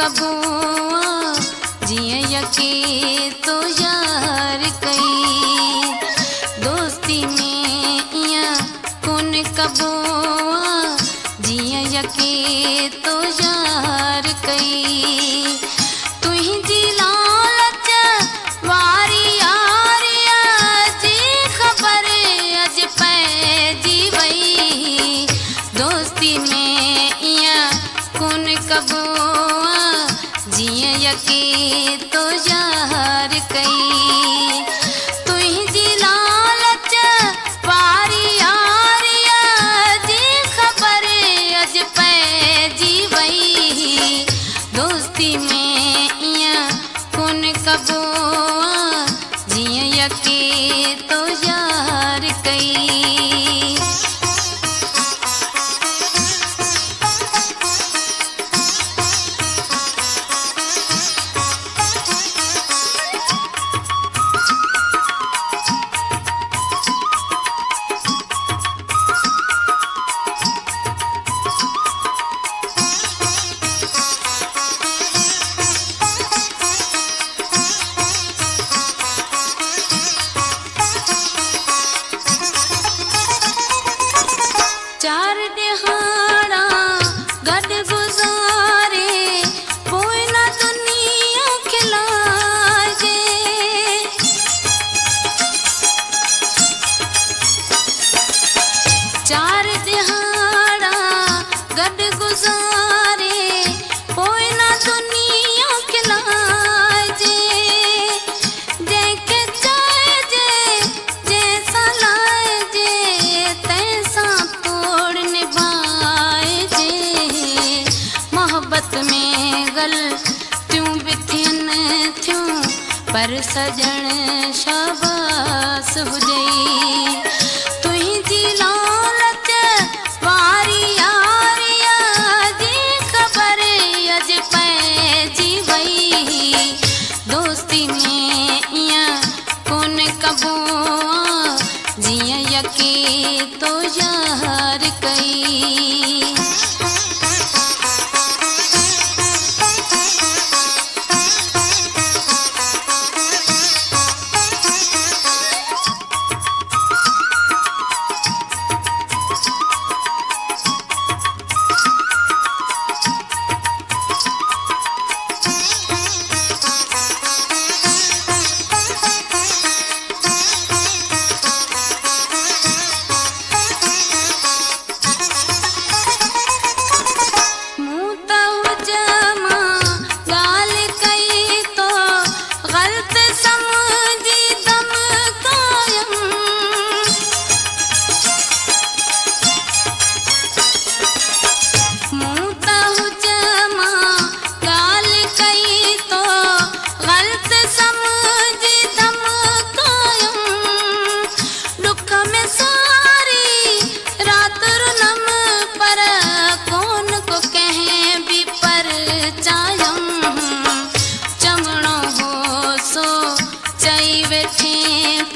कबो जिए यके तो यार कई दोस्ती में इया कौन कबो जिए यके तो यार कई तुहिंजी लालच वारी यारिया जी खबर अज पैजी वई दोस्ती में इया कौन कबो जिए यके तो यार कई तुहिंजी लालच वारी यारिया जी खबर अज पैजी वई दोस्ती में इया कौन कबो जिए यके तो यार कई। चार दिहाड़ा गड गुजारे कोई ना दुनिया खिलाजे चार दिहाड़ा गड गुजारे कोई ना दुनिया खिलाजे देखे चाहे जे जैसा लाए जे तैसा मोहब्बत में गलतियों बिथियन थियूं पर सजण शाबास हुजई तुहिंजी लालच वारी यारिया जी खबर अज पैजी वई दोस्ती में इया कौन कबो जिए यके तो यार कई।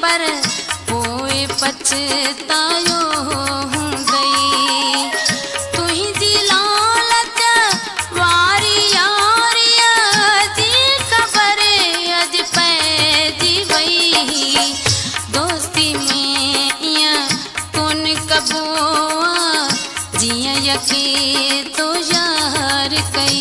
पर कोई पछतायो हूं गई तुहिंजी लालच वारी यारिया जी खबर अज पैजी वई दोस्ती में इया कौन कबो जिए यके तो यार कई।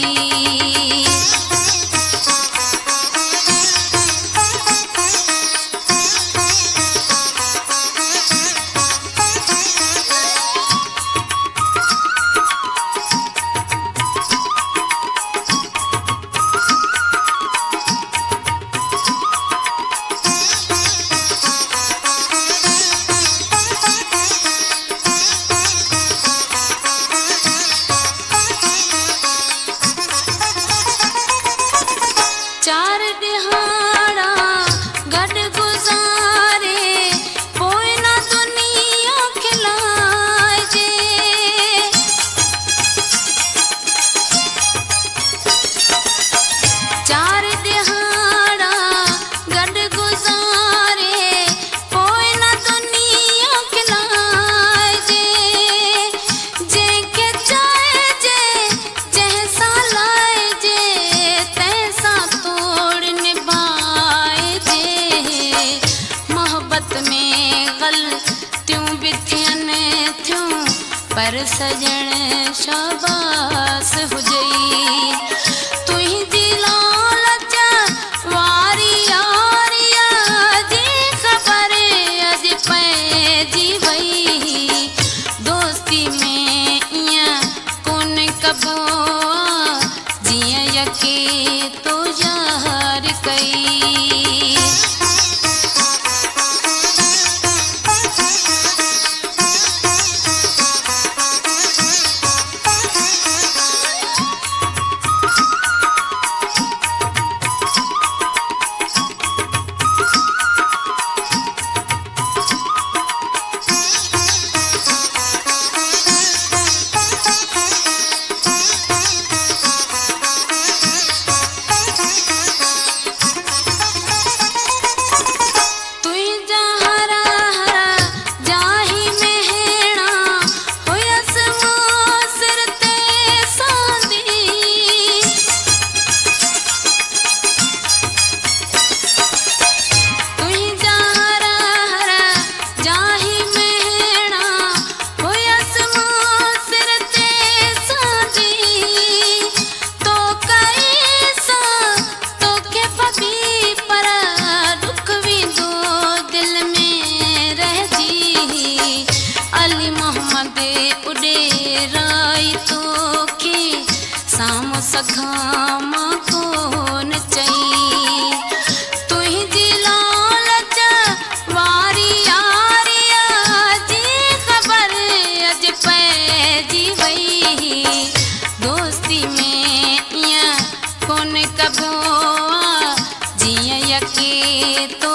चार दिहाड़ा गड गुजारे कोई ना दुनिया खिलाजे चार दिहाड़ा गड गुजारे कोई ना दुनिया खिलाजे जेके चाहे जे जैसा लाए जे सजण शाबास हुजई तुंहिंजी लालच वारी यारिया जी ख़बर अॼु पइजी वई दोस्ती में ईअं कोन कबो जीअं यके तो यार कई सखाम कोन चई तुंहिंजी लालच वारी यारिया जी ख़बर अॼु पइजी वई दोस्ती में ईअं कोन कबो जीअं यके तो